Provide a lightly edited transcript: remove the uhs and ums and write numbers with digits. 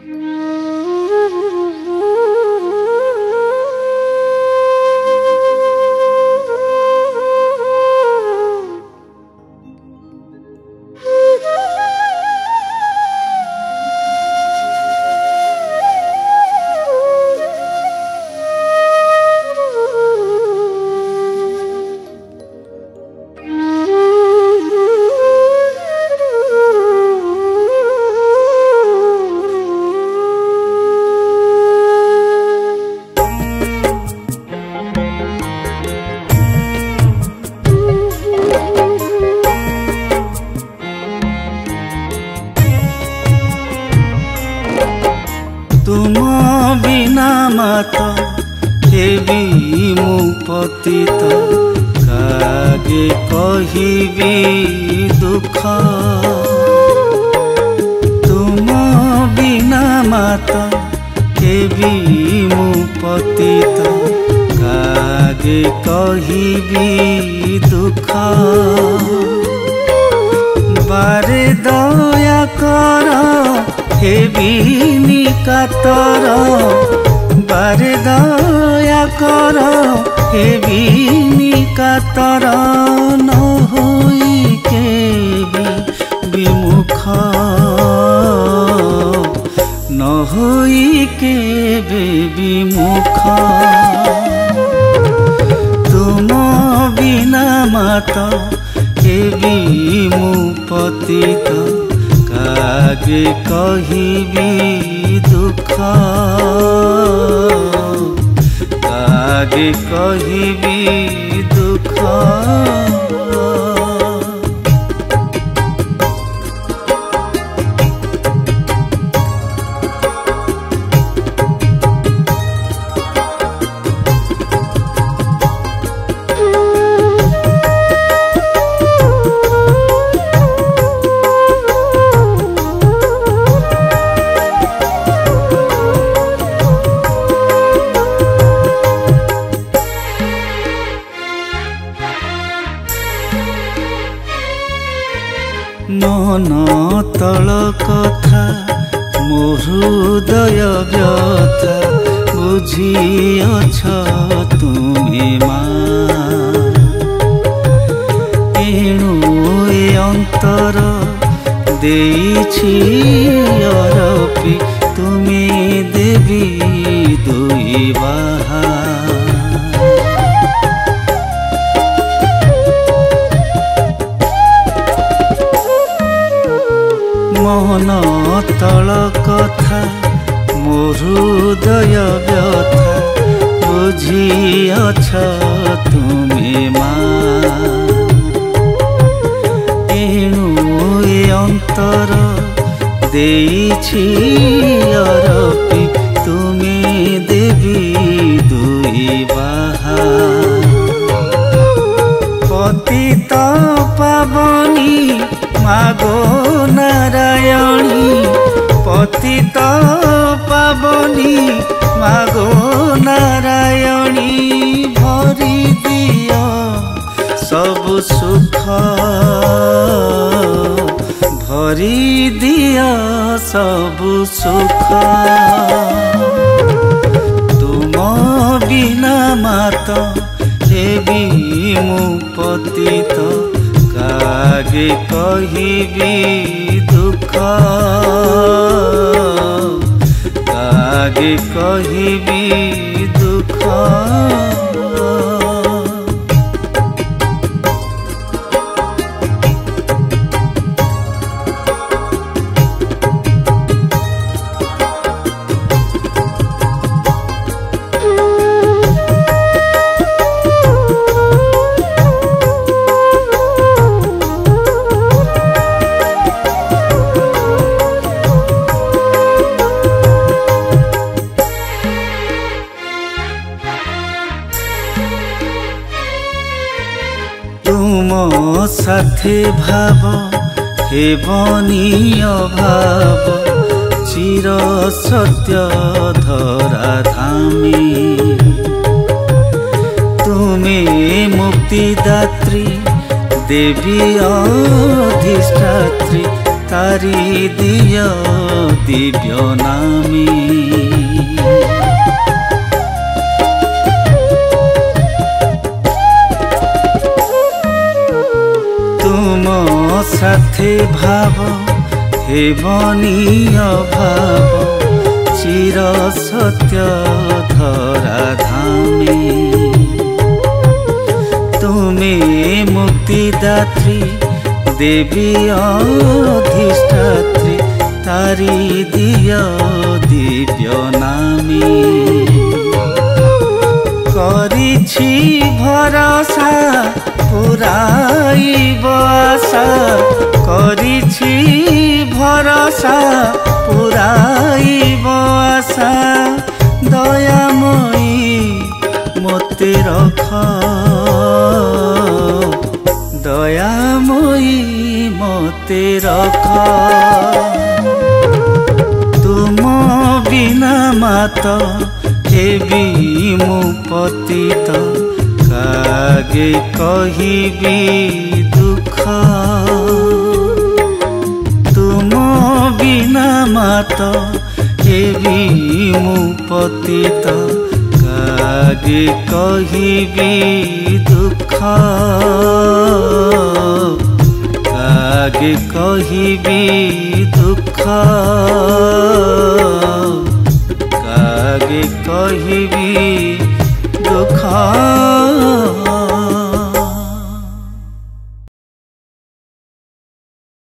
तुम बिना मात हेबी मु पतित कागे कहिबी दुख। तुम बिना मात हेबी मु पतित कागे कहिबी दुख। बारे दया कर हेबी निकातर बारे दया कर हेबी निकातर न होई केबी विमुख न होई केबे विमुख। तुम बिना मात हेबी मु पतित कागे कहिबी दुख कागे कहिबी दुख। मन तल कथा मो हृदय व्यथा बुझिअछ तुमे माँ। एणु ए अंतर देइछि अरपी तुमे देवी दुई बाहा। मन तल कथा मो हृदय व्यथा बुझिअछ तुमे माँ। एणु ए अंतर देइछि अरपी तुमे देवी दुई बाहा। पतित पावनी मागो नारायणी पतित पावनी मागो नारायणी भरी दिया सब सुख भरी दिया सब सुख। तुम बिना मात हेबी मु पतित कागे कहिबी दुख कागे कहिबी दुख। तुम साथे भाव हेबनी अभाव चिर सत्य धरा धामी। तुमे मुक्तिदात्री देवी अधिष्ठात्री तारी दिय दिव्य नामे। तुम साथे भाव हेबनी अभाव चिर सत्य धरा धामे। तुमे मुक्तिदात्री देवी अधिष्ठात्री तारी दिय दिव्य नामे। करिछि भरोसा पुराइब आशा करिछि भरोसा पुराइब आशा दयामयी मोते रख दयामयी मोते रख। तुम बिना मात हेबी मु पतित कागे कहिबी दुख। तुम बिना मात हेबी मु पतित कागे कहिबी दुख। कागे कहिबी दुख।